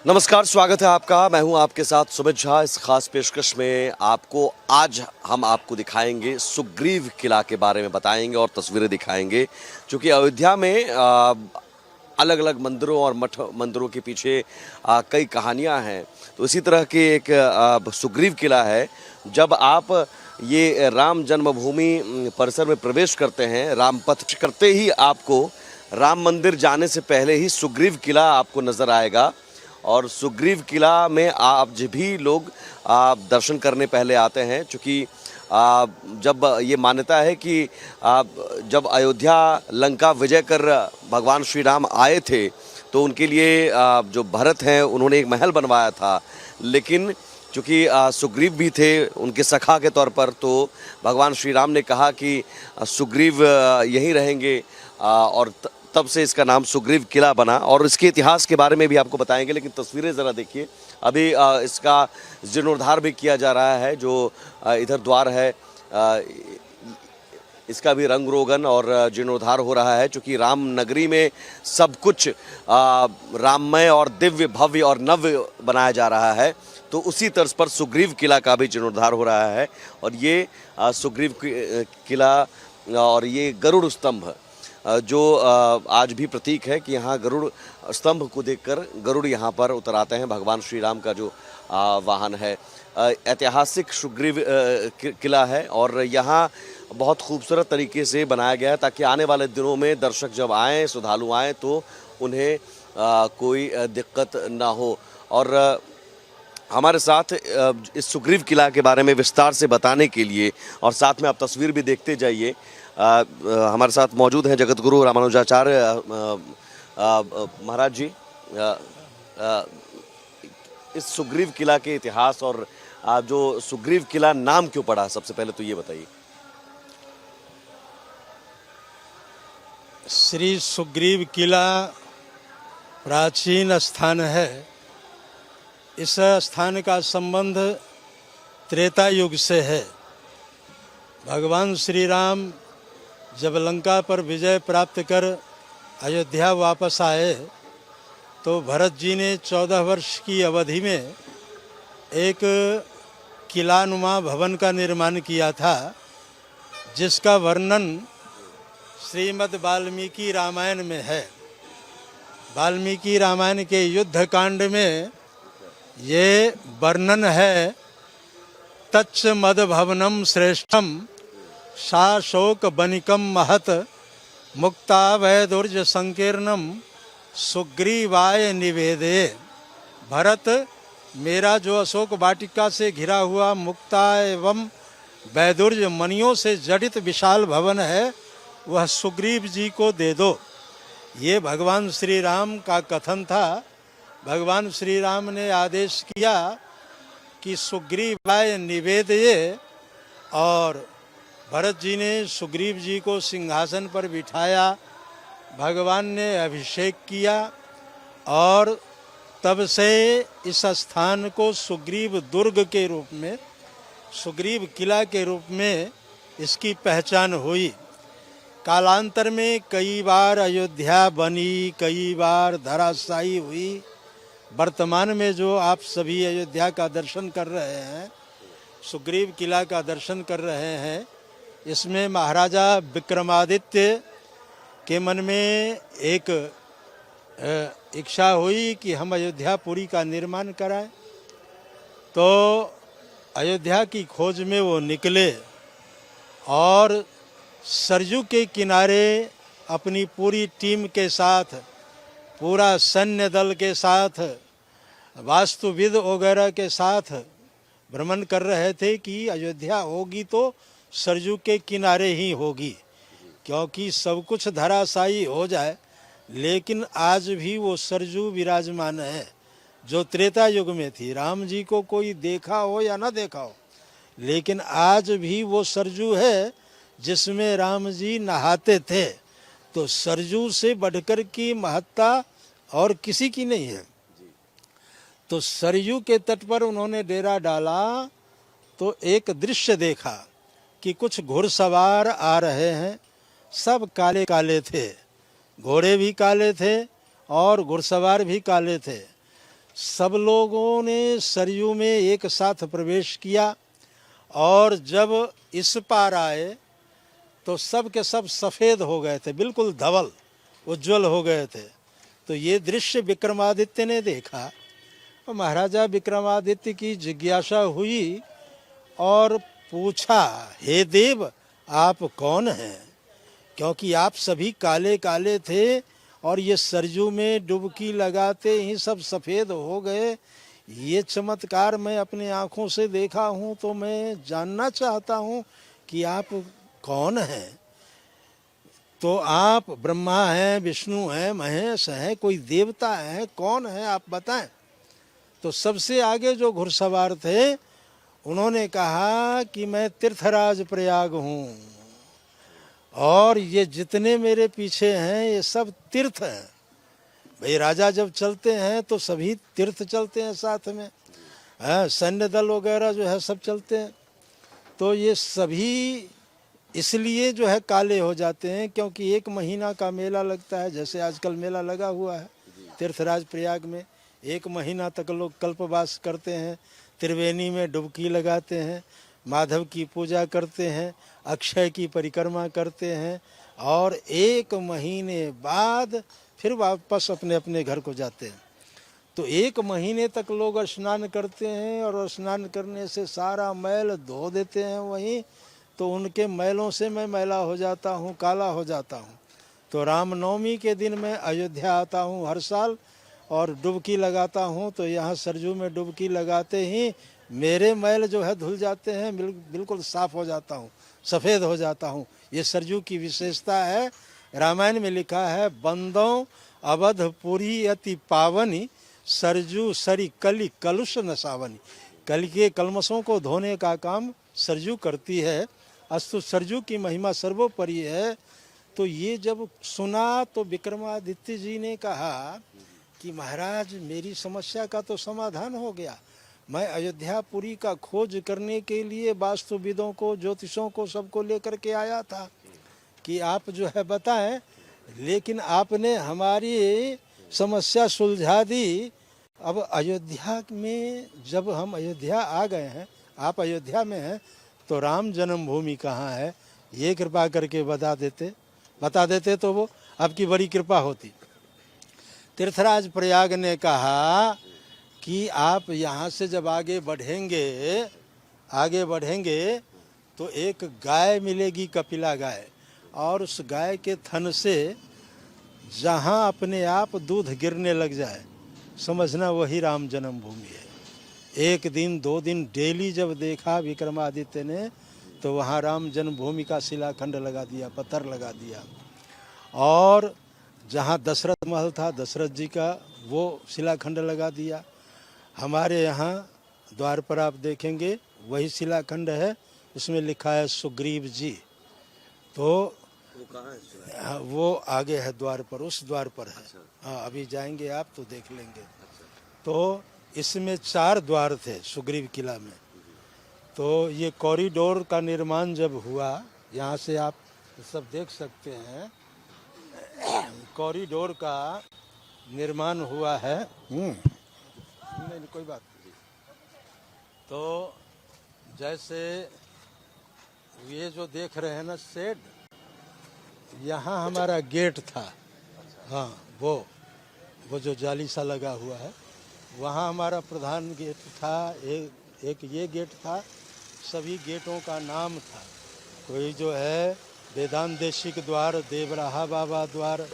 नमस्कार, स्वागत है आपका। मैं हूं आपके साथ सुमित झा। इस खास पेशकश में आज हम आपको दिखाएंगे सुग्रीव किला के बारे में बताएंगे और तस्वीरें दिखाएंगे, क्योंकि अयोध्या में अलग अलग मंदिरों और मठ मंदिरों के पीछे कई कहानियां हैं। तो इसी तरह के एक सुग्रीव किला है। जब आप ये राम जन्मभूमि परिसर में प्रवेश करते हैं, राम पथ करते ही आपको राम मंदिर जाने से पहले ही सुग्रीव किला आपको नज़र आएगा। और सुग्रीव किला में आप जब भी लोग दर्शन करने पहले आते हैं, चूँकि जब ये मान्यता है कि जब अयोध्या लंका विजय कर भगवान श्री राम आए थे तो उनके लिए जो भरत हैं उन्होंने एक महल बनवाया था। लेकिन चूँकि सुग्रीव भी थे उनके सखा के तौर पर, तो भगवान श्री राम ने कहा कि सुग्रीव यहीं रहेंगे और तब से इसका नाम सुग्रीव किला बना। और इसके इतिहास के बारे में भी आपको बताएंगे, लेकिन तस्वीरें ज़रा देखिए। अभी इसका जीर्णोद्धार भी किया जा रहा है। जो इधर द्वार है इसका भी रंग रोगन और जीर्णोद्धार हो रहा है, क्योंकि राम नगरी में सब कुछ राममय और दिव्य भव्य और नव्य बनाया जा रहा है। तो उसी तर्ज पर सुग्रीव किला का भी जीर्णोद्धार हो रहा है। और ये सुग्रीव किला और ये गरुड़ स्तंभ जो आज भी प्रतीक है कि यहाँ गरुड़ स्तंभ को देखकर गरुड़ यहाँ पर उतर आते हैं। भगवान श्री राम का जो वाहन है। ऐतिहासिक सुग्रीव किला है और यहाँ बहुत खूबसूरत तरीके से बनाया गया है, ताकि आने वाले दिनों में दर्शक जब आएँ, श्रद्धालु आएँ, तो उन्हें कोई दिक्कत ना हो। और हमारे साथ इस सुग्रीव किला के बारे में विस्तार से बताने के लिए, और साथ में आप तस्वीर भी देखते जाइए, हमारे साथ मौजूद हैं जगत गुरु रामानुजाचार्य महाराज जी। इस सुग्रीव किला के इतिहास और जो सुग्रीव किला नाम क्यों पड़ा, सबसे पहले तो ये बताइए। श्री सुग्रीव किला प्राचीन स्थान है। इस स्थान का संबंध त्रेता युग से है। भगवान श्री राम जब लंका पर विजय प्राप्त कर अयोध्या वापस आए तो भरत जी ने 14 वर्ष की अवधि में एक किलानुमा भवन का निर्माण किया था, जिसका वर्णन श्रीमद् वाल्मीकि रामायण में है। वाल्मीकि रामायण के युद्ध कांड में ये वर्णन है। तच्च मद भवनम श्रेष्ठम सा शोक बनिकम महत मुक्ता वैदुर्ज संकीर्णम सुग्रीवाय निवेदे। भरत, मेरा जो अशोक वाटिका से घिरा हुआ मुक्ता एवं वैदुर्ज मणियों से जड़ित विशाल भवन है, वह सुग्रीव जी को दे दो। ये भगवान श्री राम का कथन था। भगवान श्री राम ने आदेश किया कि सुग्रीवाय निवेदये, और भरत जी ने सुग्रीव जी को सिंहासन पर बिठाया। भगवान ने अभिषेक किया और तब से इस स्थान को सुग्रीव दुर्ग के रूप में, सुग्रीव किला के रूप में इसकी पहचान हुई। कालांतर में कई बार अयोध्या बनी, कई बार धराशायी हुई। वर्तमान में जो आप सभी अयोध्या का दर्शन कर रहे हैं, सुग्रीव किला का दर्शन कर रहे हैं, इसमें महाराजा विक्रमादित्य के मन में एक इच्छा हुई कि हम अयोध्यापुरी का निर्माण कराएं। तो अयोध्या की खोज में वो निकले और सरयू के किनारे अपनी पूरी टीम के साथ, पूरा सैन्य दल के साथ, वास्तुविद वगैरह के साथ भ्रमण कर रहे थे कि अयोध्या होगी तो सरयू के किनारे ही होगी, क्योंकि सब कुछ धराशायी हो जाए, लेकिन आज भी वो सरयू विराजमान है जो त्रेता युग में थी। राम जी को कोई देखा हो या ना देखा हो, लेकिन आज भी वो सरयू है जिसमें राम जी नहाते थे। तो सरयू से बढ़कर की महत्ता और किसी की नहीं है। तो सरयू के तट पर उन्होंने डेरा डाला तो एक दृश्य देखा कि कुछ घुड़सवार आ रहे हैं। सब काले काले थे, घोड़े भी काले थे और घुड़सवार भी काले थे। सब लोगों ने सरयू में एक साथ प्रवेश किया और जब इस पार आए तो सब के सब सफ़ेद हो गए थे, बिल्कुल धवल उज्जवल हो गए थे। तो ये दृश्य विक्रमादित्य ने देखा और महाराजा विक्रमादित्य की जिज्ञासा हुई और पूछा, हे देव आप कौन हैं? क्योंकि आप सभी काले काले थे और ये सरजू में डुबकी लगाते ही सब सफ़ेद हो गए। ये चमत्कार मैं अपनी आँखों से देखा हूँ, तो मैं जानना चाहता हूँ कि आप कौन हैं। तो आप ब्रह्मा हैं, विष्णु हैं, महेश हैं, कोई देवता है, कौन है आप बताएं। तो सबसे आगे जो घुड़सवार थे उन्होंने कहा कि मैं तीर्थराज प्रयाग हूँ और ये जितने मेरे पीछे हैं ये सब तीर्थ हैं। भाई राजा जब चलते हैं तो सभी तीर्थ चलते हैं साथ में, सैन्य दल वगैरह जो है सब चलते हैं। तो ये सभी इसलिए जो है काले हो जाते हैं क्योंकि 1 महीना का मेला लगता है। जैसे आजकल मेला लगा हुआ है तीर्थराज प्रयाग में, 1 महीना तक लोग कल्पवास करते हैं, त्रिवेणी में डुबकी लगाते हैं, माधव की पूजा करते हैं, अक्षय की परिक्रमा करते हैं और 1 महीने बाद फिर वापस अपने अपने घर को जाते हैं। तो 1 महीने तक लोग स्नान करते हैं और स्नान करने से सारा मैल धो देते हैं वहीं। तो उनके मैलों से मैं मैला हो जाता हूँ, काला हो जाता हूँ। तो रामनवमी के दिन मैं अयोध्या आता हूँ हर साल और डुबकी लगाता हूँ। तो यहाँ सरजू में डुबकी लगाते ही मेरे मैल जो है धुल जाते हैं, बिल्कुल साफ हो जाता हूँ, सफ़ेद हो जाता हूँ। ये सरजू की विशेषता है। रामायण में लिखा है, बंदों अवधपुरी अति पावनी, सरजू सरी कली कलुष नसावनी। कल के कलमसों को धोने का काम सरजू करती है। अस्तु सरजू की महिमा सर्वोपरि है। तो ये जब सुना तो विक्रमादित्य जी ने कहा कि महाराज मेरी समस्या का तो समाधान हो गया। मैं अयोध्यापुरी का खोज करने के लिए वास्तुविदों को, ज्योतिषों को, सबको लेकर के आया था कि आप जो है बताएं, लेकिन आपने हमारी समस्या सुलझा दी। अब अयोध्या में जब हम अयोध्या आ गए हैं, आप अयोध्या में हैं, तो राम जन्मभूमि कहाँ है ये कृपा करके बता देते तो वो आपकी बड़ी कृपा होती। तीर्थराज प्रयाग ने कहा कि आप यहाँ से जब आगे बढ़ेंगे तो एक गाय मिलेगी, कपिला गाय, और उस गाय के थन से जहाँ अपने आप दूध गिरने लग जाए समझना वही राम जन्मभूमि है। 1 दिन 2 दिन डेली जब देखा विक्रमादित्य ने तो वहाँ राम जन्मभूमि का शिलाखंड लगा दिया, पत्थर लगा दिया। और जहाँ दशरथ महल था दशरथ जी का वो शिलाखंड लगा दिया। हमारे यहाँ द्वार पर आप देखेंगे वही शिलाखंड है, उसमें लिखा है सुग्रीव जी। तो वो कहाँ है? हाँ, वो आगे है द्वार पर, उस द्वार पर है। हाँ, अभी जाएंगे आप तो देख लेंगे। तो इसमें 4 द्वार थे सुग्रीव किला में। तो ये कॉरिडोर का निर्माण जब हुआ, यहाँ से आप सब देख सकते हैं, कॉरिडोर का निर्माण हुआ है। नहीं कोई बात नहीं। तो जैसे ये जो देख रहे हैं ना शेड, यहाँ हमारा गेट था। हाँ, वो जो जाली सा लगा हुआ है, वहाँ हमारा प्रधान गेट था। एक ये गेट था, सभी गेटों का नाम था। कोई जो है वेदांत देशिक द्वार, देवराहा बाबा द्वार,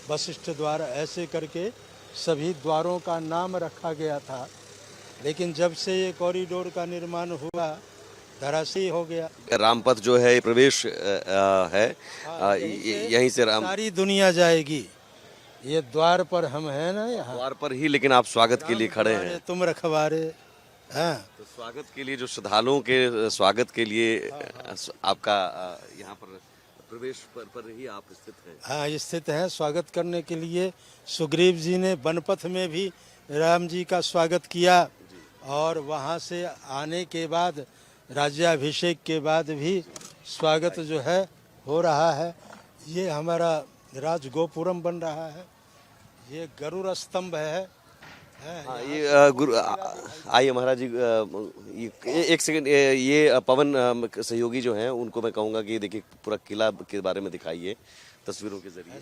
वशिष्ठ द्वार, ऐसे करके सभी द्वारों का नाम रखा गया था। लेकिन जब से ये कॉरिडोर का निर्माण हुआ धराशायी हो गया। रामपथ जो है ये प्रवेश है, यहीं से राम सारी दुनिया जाएगी। ये द्वार पर हम हैं ना, यहाँ द्वार पर ही, लेकिन आप स्वागत के लिए खड़े हैं। तुम रखवारे हैं। तो स्वागत के लिए, जो श्रद्धालुओं के स्वागत के लिए आपका यहाँ पर प्रवेश पर ही आप स्थित हैं। हाँ, स्थित हैं स्वागत करने के लिए। सुग्रीव जी ने बनपथ में भी राम जी का स्वागत किया और वहाँ से आने के बाद राज्याभिषेक के बाद भी स्वागत जो है हो रहा है। ये हमारा राजगोपुरम बन रहा है। ये गरुड़ स्तंभ है हाँ, ये गुरु आइए महाराज जी, एक सेकंड, ये पवन सहयोगी जो हैं उनको मैं कहूँगा कि देखिए पूरा किला के बारे में दिखाइए तस्वीरों के जरिए।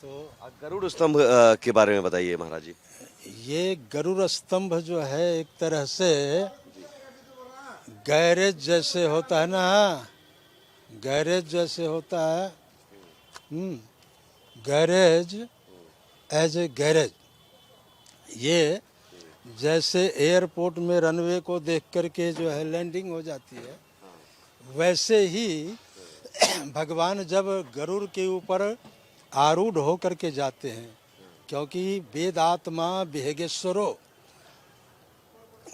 तो गरुड़ स्तंभ के बारे में बताइए महाराज जी। ये गरुड़ स्तंभ जो है एक तरह से गैरेज जैसे होता है ना, गैरेज जैसे होता है। गैरेज, एज ए गैरेज, ये जैसे एयरपोर्ट में रनवे को देख करके जो है लैंडिंग हो जाती है, वैसे ही भगवान जब गरुड़ के ऊपर आरूढ़ होकर के जाते हैं, क्योंकि वेदात्मा विहगेश्वरो,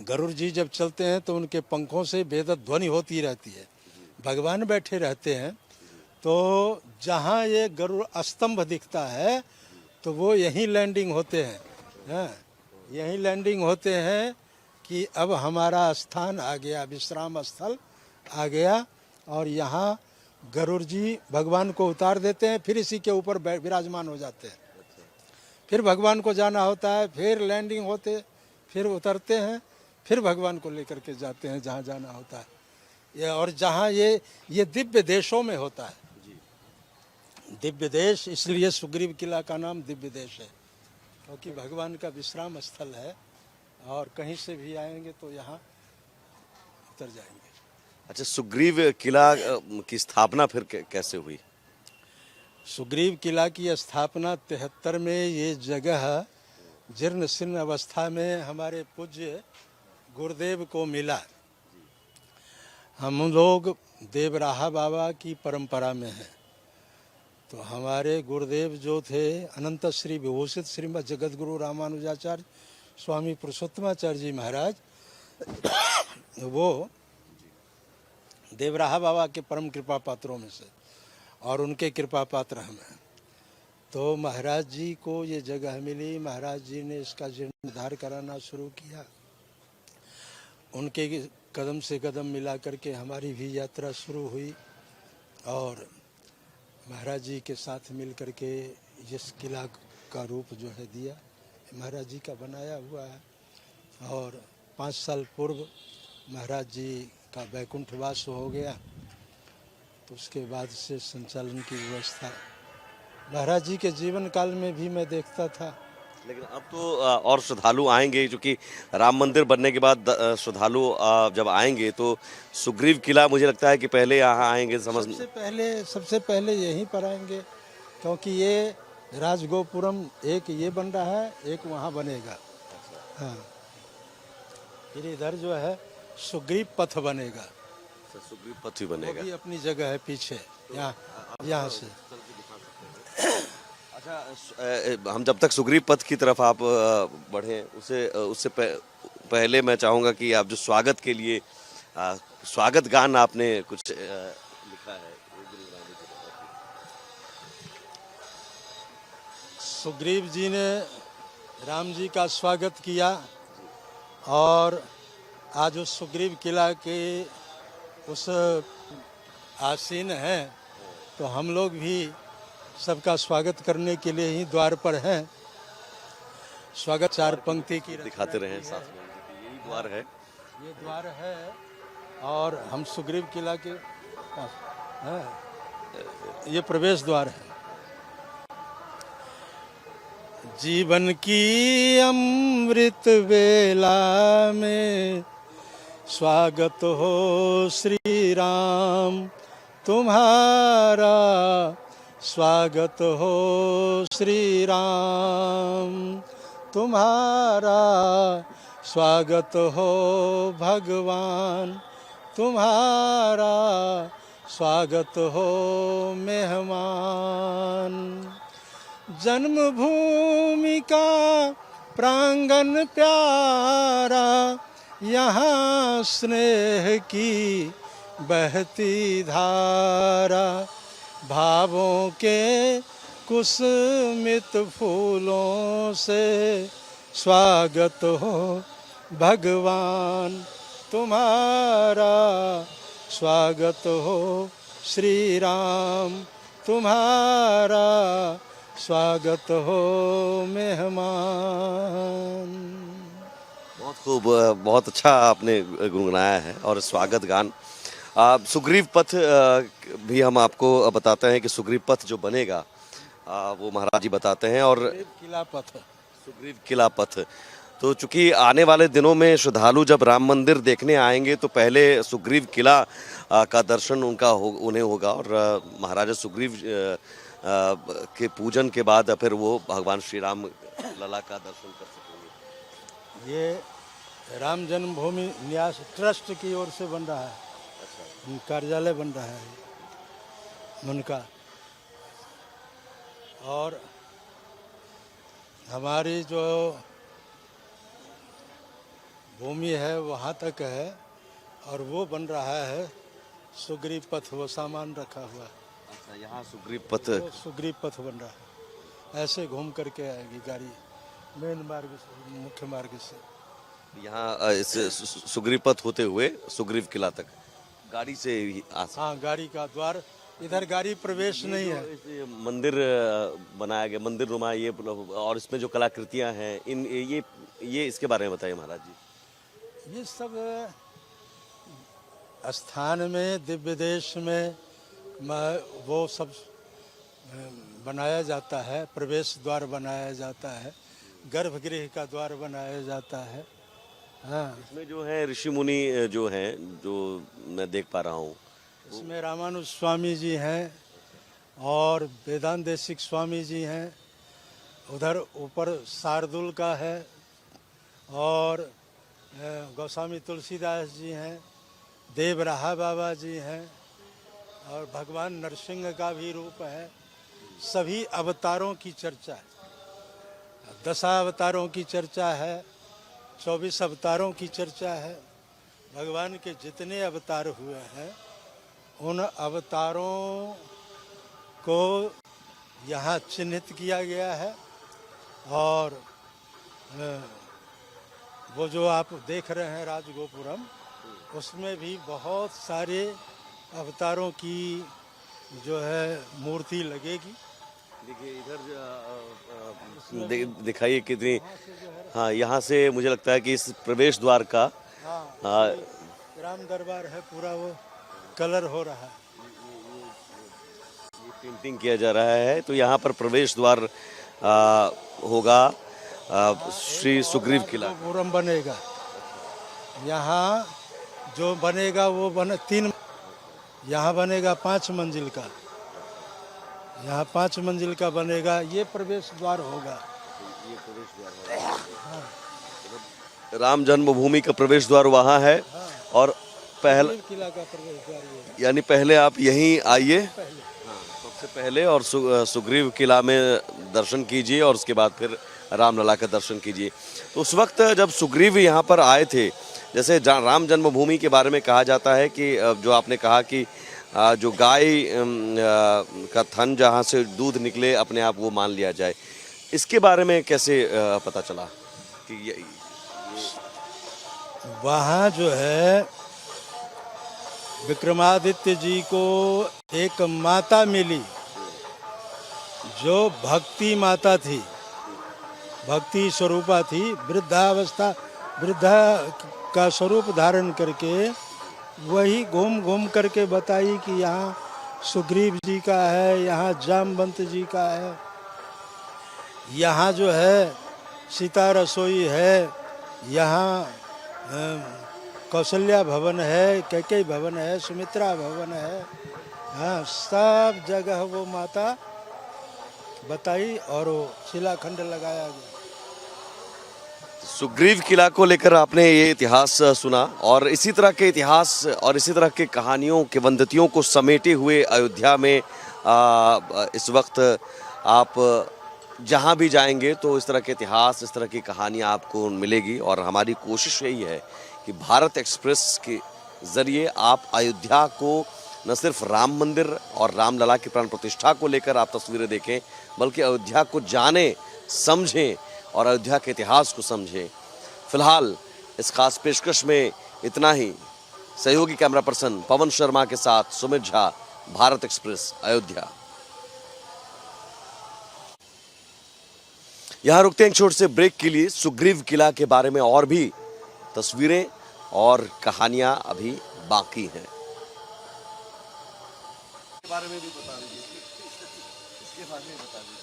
गरुड़ जी जब चलते हैं तो उनके पंखों से वेद ध्वनि होती रहती है, भगवान बैठे रहते हैं। तो जहाँ ये गरुड़ स्तंभ दिखता है तो वो यहीं लैंडिंग होते हैं, यहीं लैंडिंग होते हैं कि अब हमारा स्थान आ गया, विश्राम स्थल आ गया, और यहाँ गरुड़ जी भगवान को उतार देते हैं, फिर इसी के ऊपर विराजमान हो जाते हैं। फिर भगवान को जाना होता है, फिर लैंडिंग होते, फिर उतरते हैं, फिर भगवान को लेकर के जाते हैं जहाँ जाना होता है। ये और जहाँ ये दिव्य देशों में होता है, दिव्य देश, इसलिए सुग्रीव किला का नाम दिव्य देश है, क्योंकि भगवान का विश्राम स्थल है, और कहीं से भी आएंगे तो यहाँ उतर जाएंगे। अच्छा, सुग्रीव किला की स्थापना फिर कैसे हुई? सुग्रीव किला की स्थापना 73 में ये जगह जीर्ण शीर्ण अवस्था में हमारे पूज्य गुरुदेव को मिला। हम लोग देवराहा बाबा की परंपरा में हैं, तो हमारे गुरुदेव जो थे अनंत श्री विभूषित श्रीमद जगत गुरु रामानुजाचार्य स्वामी पुरुषोत्तमाचार्य जी महाराज, वो देवराहा बाबा के परम कृपा पात्रों में से, और उनके कृपा पात्र हम हैं। तो महाराज जी को ये जगह मिली, महाराज जी ने इसका जीर्णोद्धार कराना शुरू किया, उनके कदम से कदम मिला करके हमारी भी यात्रा शुरू हुई, और महाराज जी के साथ मिल करके इस किला का रूप जो है दिया, महाराज जी का बनाया हुआ है। और 5 साल पूर्व महाराज जी का वैकुंठवास हो गया, तो उसके बाद से संचालन की व्यवस्था महाराज जी के जीवन काल में भी मैं देखता था। लेकिन अब तो और श्रद्धालु आएंगे, क्योंकि राम मंदिर बनने के बाद श्रद्धालु जब आएंगे तो सुग्रीव किला मुझे लगता है कि पहले यहाँ आएंगे। सबसे पहले यहीं पर आएंगे, क्योंकि ये राजगोपुरम एक ये बन रहा है, एक वहाँ बनेगा। हाँ, फिर इधर जो है सुग्रीव पथ बनेगा, सुग्रीव पथ ही बनेगा, वो भी अपनी जगह है पीछे, यहाँ से। अच्छा, हम जब तक सुग्रीव पथ की तरफ आप बढ़े, उससे पहले मैं चाहूँगा कि आप जो स्वागत के लिए स्वागत गान आपने कुछ लिखा है। सुग्रीव जी ने राम जी का स्वागत किया, और आज उस सुग्रीव किला के उस आसीन हैं, तो हम लोग भी सबका स्वागत करने के लिए ही द्वार पर हैं। स्वागत 4 पंक्ति की दिखाते रहे साथ में, यही द्वार है, ये द्वार है, और हम सुग्रीव किला के पास है, ये प्रवेश द्वार है। जीवन की अमृत वेला में स्वागत हो श्री राम तुम्हारा, स्वागत हो श्री राम तुम्हारा, स्वागत हो भगवान तुम्हारा, स्वागत हो मेहमान। जन्मभूमि का प्रांगण प्यारा, यहाँ स्नेह की बहती धारा, भावों के कुसुमित फूलों से स्वागत हो भगवान तुम्हारा, स्वागत हो श्री राम तुम्हारा, स्वागत हो मेहमान। बहुत खूब, बहुत अच्छा आपने गुनगुनाया है। और स्वागत गान सुग्रीव पथ भी हम आपको बताते हैं कि सुग्रीव पथ जो बनेगा वो महाराज जी बताते हैं। और किला पथ, सुग्रीव किला पथ, तो चूंकि आने वाले दिनों में श्रद्धालु जब राम मंदिर देखने आएंगे तो पहले सुग्रीव किला का दर्शन उन्हें होगा। और महाराजा सुग्रीव के पूजन के बाद फिर वो भगवान श्री राम लला का दर्शन कर सकेंगे। ये राम जन्मभूमि न्यास ट्रस्ट की ओर से बन रहा है, कार्यालय बन रहा है उनका। और हमारी जो भूमि है वहाँ तक है, और वो बन रहा है सुग्रीव पथ, वो सामान रखा हुआ है। अच्छा, यहाँ सुग्रीव पथ, वो सुग्रीव पथ बन रहा है। ऐसे घूम करके आएगी गाड़ी मेन मार्ग से, मुख्य मार्ग से। यहाँ इस सुग्रीव पथ होते हुए सुग्रीव किला तक गाड़ी से ही आ सकते। हाँ, गाड़ी का द्वार, इधर गाड़ी प्रवेश नहीं है। इस मंदिर बनाया गया, मंदिर नुमा ये, और इसमें जो कलाकृतियाँ हैं इन ये इसके बारे में बताइए महाराज जी। ये सब स्थान में, दिव्य देश में वो सब बनाया जाता है। प्रवेश द्वार बनाया जाता है, गर्भगृह का द्वार बनाया जाता है। हाँ, इसमें जो है ऋषि मुनि जो हैं, जो मैं देख पा रहा हूँ, इसमें रामानुज स्वामी जी हैं और वेदांत देशिक स्वामी जी हैं। उधर ऊपर शार्दुल का है, और गोस्वामी तुलसीदास जी हैं, देवराहा बाबा जी हैं, और भगवान नरसिंह का भी रूप है। सभी अवतारों की चर्चा है, 10 अवतारों की चर्चा है, 24 अवतारों की चर्चा है। भगवान के जितने अवतार हुए हैं उन अवतारों को यहाँ चिन्हित किया गया है। और वो जो आप देख रहे हैं राजगोपुरम, उसमें भी बहुत सारे अवतारों की जो है मूर्ति लगेगी। देखिए इधर दिखाइए कितनी। हाँ, यहाँ से मुझे लगता है कि इस प्रवेश द्वार का राम दरबार है, पूरा वो कलर हो रहा है, ये पेंटिंग किया जा रहा है। तो यहाँ पर प्रवेश द्वार होगा श्री सुग्रीव किला। पूरम बनेगा यहाँ, जो बनेगा वो यहाँ बनेगा 5 मंजिल का, यहाँ 5 मंजिल का बनेगा। ये प्रवेश द्वार होगा, ये प्रवेश द्वार होगा। राम जन्मभूमि का प्रवेश द्वार वहाँ है। और पहला किला का प्रवेश द्वार ये, यानी पहले आप यहीं आइए सबसे पहले, और सुग्रीव किला में दर्शन कीजिए, और उसके बाद फिर रामलला का दर्शन कीजिए। तो उस वक्त जब सुग्रीव यहाँ पर आए थे, जैसे राम जन्मभूमि के बारे में कहा जाता है कि जो आपने कहा कि जो गाय का थन जहाँ से दूध निकले अपने आप वो मान लिया जाए, इसके बारे में कैसे पता चला कि वहाँ जो है विक्रमादित्य जी को एक माता मिली जो भक्ति माता थी, भक्ति स्वरूपा थी। वृद्धा का स्वरूप धारण करके वही घूम घूम करके बताई कि यहाँ सुग्रीव जी का है, यहाँ जामवंत जी का है, यहाँ जो है सीता रसोई है, यहाँ कौशल्या भवन है, कैकेयी भवन है, सुमित्रा भवन है। हाँ, सब जगह वो माता बताई और वो शिलाखंड लगाया गया। सुग्रीव किला को लेकर आपने ये इतिहास सुना, और इसी तरह के इतिहास और इसी तरह के कहानियों के वंदतियों को समेटे हुए अयोध्या में इस वक्त आप जहाँ भी जाएंगे तो इस तरह के इतिहास, इस तरह की कहानियाँ आपको मिलेगी। और हमारी कोशिश यही है कि भारत एक्सप्रेस के ज़रिए आप अयोध्या को न सिर्फ राम मंदिर और रामलला की प्राण प्रतिष्ठा को लेकर आप तस्वीरें देखें, बल्कि अयोध्या को जानें, समझें और अयोध्या के इतिहास को समझें। फिलहाल इस खास पेशकश में इतना ही। सहयोगी कैमरा पर्सन पवन शर्मा के साथ सुमित झा, भारत एक्सप्रेस, अयोध्या। यहाँ रुकते हैं एक छोटे से ब्रेक के लिए। सुग्रीव किला के बारे में और भी तस्वीरें और कहानियां अभी बाकी हैं। बारे में भी बता दीजिए, इसके बारे में बता दीजिए।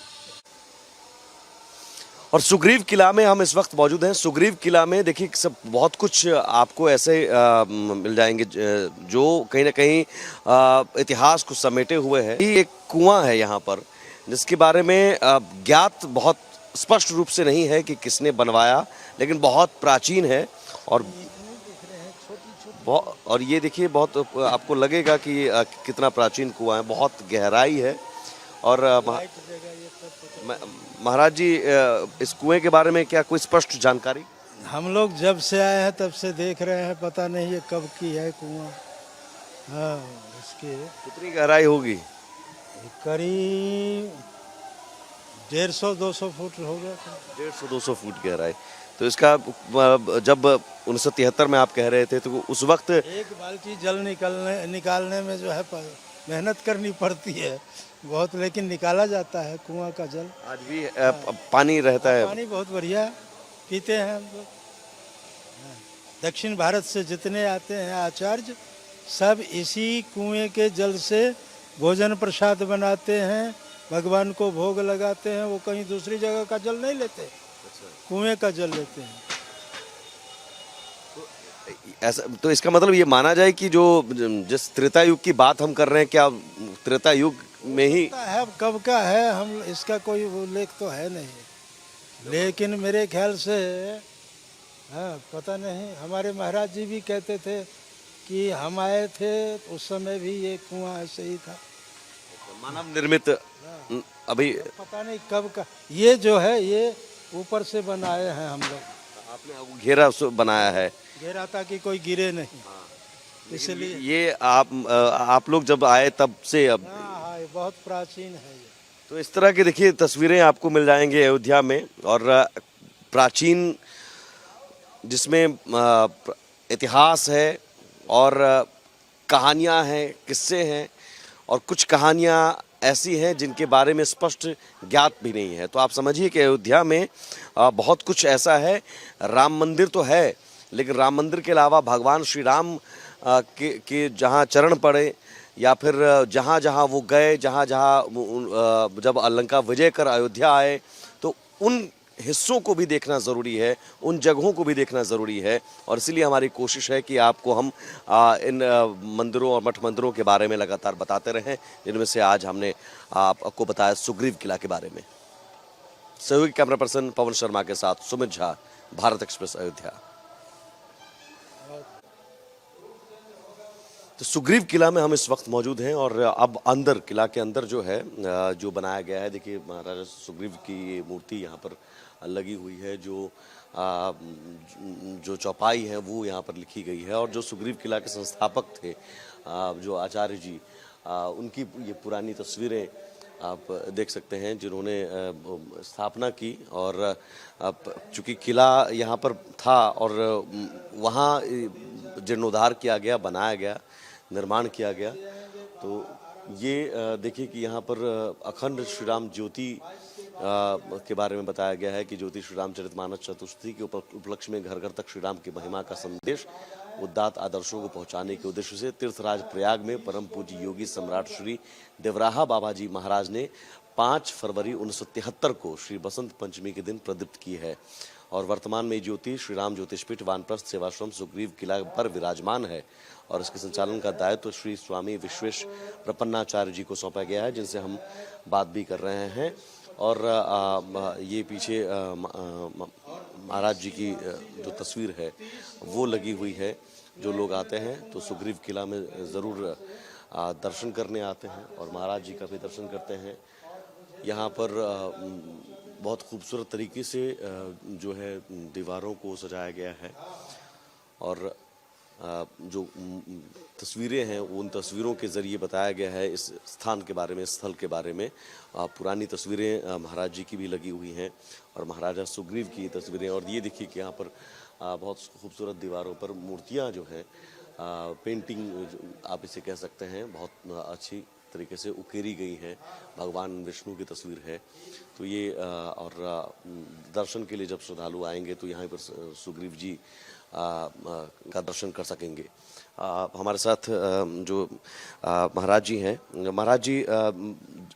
और सुग्रीव किला में हम इस वक्त मौजूद हैं। सुग्रीव किला में देखिए सब बहुत कुछ आपको ऐसे मिल जाएंगे जो कहीं ना कहीं इतिहास को समेटे हुए है। ये एक कुआं है यहाँ पर जिसके बारे में ज्ञात बहुत स्पष्ट रूप से नहीं है कि किसने बनवाया, लेकिन बहुत प्राचीन है। और ये देखिए बहुत आपको लगेगा कि कितना प्राचीन कुआं है, बहुत गहराई है। और महाराज जी इस कुएं के बारे में क्या कोई स्पष्ट जानकारी? हम लोग जब से आए हैं तब से देख रहे हैं, पता नहीं ये कब की है कुआं। हाँ, इसके कितनी गहराई होगी? करीब 150-200 फुट होगा। 150-200 फुट गहराई। तो इसका जब 1973 में आप कह रहे थे तो उस वक्त एक बाल्टी जल निकालने में जो है मेहनत करनी पड़ती है बहुत, लेकिन निकाला जाता है कुआं का जल। आज भी पानी रहता है? पानी बहुत बढ़िया पीते हैं हम लोग। दक्षिण भारत से जितने आते हैं आचार्य, सब इसी कुएं के जल से भोजन प्रसाद बनाते हैं, भगवान को भोग लगाते हैं। वो कहीं दूसरी जगह का जल नहीं लेते, कुएं का जल लेते हैं। ऐसा तो इसका मतलब ये माना जाए कि जो जिस त्रेता युग की बात हम कर रहे हैं, क्या त्रेता युग में ही है? कब का है हम इसका कोई उल्लेख तो है नहीं, लेकिन मेरे ख्याल से हाँ, पता नहीं। हमारे महाराज जी भी कहते थे कि हम आए थे उस समय भी ये कुआं ऐसे ही था, मानव निर्मित। अभी पता नहीं कब का। ये जो है ये ऊपर से बनाए हैं हम लोग। आपने घेरा बनाया है? घेरा ताकि कोई गिरे नहीं, इसलिए। ये आप लोग जब आए तब से अब? हाँ, ये बहुत प्राचीन है ये। तो इस तरह की देखिए तस्वीरें आपको मिल जाएंगे अयोध्या में, और प्राचीन जिसमें इतिहास है और कहानियां हैं, किस्से हैं, और कुछ कहानियां ऐसी हैं जिनके बारे में स्पष्ट ज्ञात भी नहीं है। तो आप समझिए कि अयोध्या में बहुत कुछ ऐसा है। राम मंदिर तो है, लेकिन राम मंदिर के अलावा भगवान श्री राम के जहाँ चरण पड़े, या फिर जहाँ जहाँ वो गए, जहाँ जहाँ जब लंका विजय कर अयोध्या आए, तो उन हिस्सों को भी देखना ज़रूरी है, उन जगहों को भी देखना ज़रूरी है। और इसीलिए हमारी कोशिश है कि आपको हम इन मंदिरों और मठ मंदिरों के बारे में लगातार बताते रहें, जिनमें से आज हमने आपको बताया सुग्रीव किला के बारे में। सहयोगी कैमरा पर्सन पवन शर्मा के साथ सुमित झा, भारत एक्सप्रेस, अयोध्या। तो सुग्रीव किला में हम इस वक्त मौजूद हैं, और अब अंदर किला के अंदर जो है जो बनाया गया है, देखिए महाराजा सुग्रीव की मूर्ति यहाँ पर लगी हुई है। जो चौपाई है वो यहाँ पर लिखी गई है, और जो सुग्रीव किला के संस्थापक थे जो आचार्य जी, उनकी ये पुरानी तस्वीरें आप देख सकते हैं जिन्होंने स्थापना की। और चूँकि किला यहाँ पर था और वहाँ जीर्णोद्धार किया गया, बनाया गया, निर्माण किया गया। तो ये देखिए कि यहाँ पर अखंड श्री राम ज्योति के बारे में बताया गया है कि ज्योति श्री रामचरितमानस चतुर्थी के उपलक्ष्य में घर घर तक श्री राम की महिमा का संदेश उदात्त आदर्शों को पहुंचाने के उद्देश्य से तीर्थराज प्रयाग में परम पूज्य योगी सम्राट श्री देवराहा बाबा जी महाराज ने 5 फरवरी 1973 को श्री बसंत पंचमी के दिन प्रदीप्त की है। और वर्तमान में ज्योति श्री राम ज्योतिषपीठ वानप्रस्थ सेवाश्रम सुग्रीव किला पर विराजमान है, और इसके संचालन का दायित्व श्री स्वामी विश्वेश प्रपन्नाचार्य जी को सौंपा गया है, जिनसे हम बात भी कर रहे हैं। और ये पीछे महाराज जी की जो तस्वीर है वो लगी हुई है। जो लोग आते हैं तो सुग्रीव किला में ज़रूर दर्शन करने आते हैं और महाराज जी का भी दर्शन करते हैं। यहाँ पर बहुत खूबसूरत तरीके से जो है दीवारों को सजाया गया है, और जो तस्वीरें हैं उन तस्वीरों के ज़रिए बताया गया है इस स्थान के बारे में, इस स्थल के बारे में। पुरानी तस्वीरें महाराज जी की भी लगी हुई हैं और महाराजा सुग्रीव की तस्वीरें। और ये देखिए कि यहाँ पर बहुत खूबसूरत दीवारों पर मूर्तियाँ जो हैं, पेंटिंग आप इसे कह सकते हैं, बहुत अच्छी तरीके से उकेरी गई हैं, भगवान विष्णु की तस्वीर है। तो ये दर्शन के लिए जब श्रद्धालु आएंगे तो यहाँ पर सुग्रीव जी का दर्शन कर सकेंगे। हमारे साथ जो महाराज जी हैं, महाराज जी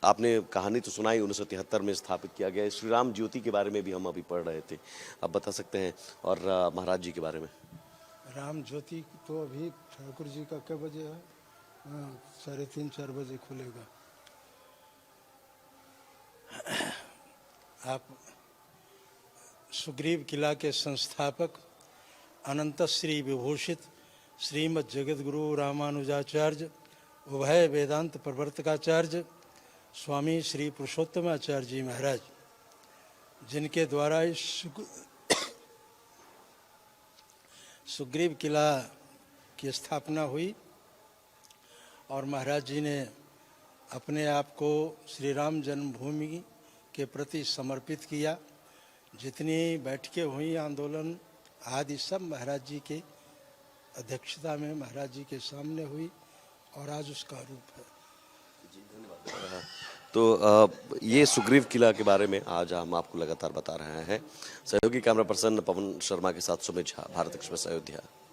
आपने कहानी तो सुनाई 1973 में स्थापित किया गया श्री राम ज्योति के बारे में भी हम अभी पढ़ रहे थे, आप बता सकते हैं? और महाराज जी के बारे में। राम ज्योति तो अभी ठाकुर जी का क्या बजे है? 3:30-4 बजे खुलेगा। आप सुग्रीव किला के संस्थापक अनंत श्री विभूषित श्रीमद् जगतगुरु रामानुजाचार्य उभय वेदांत प्रवर्तकाचार्य स्वामी श्री पुरुषोत्तमाचार्य जी महाराज, जिनके द्वारा इस सुग्रीव किला की स्थापना हुई और महाराज जी ने अपने आप को श्री राम जन्मभूमि के प्रति समर्पित किया। जितनी बैठकें हुई, आंदोलन आदि सब महाराज जी के अध्यक्षता में महाराज जी के सामने हुई और आज उसका रूप है। जी धन्यवाद। तो ये सुग्रीव किला के बारे में आज हम आपको लगातार बता रहे हैं। सहयोगी कैमरा पर्सन पवन शर्मा के साथ सुमित झा, भारत एक्सप्रेस, अयोध्या।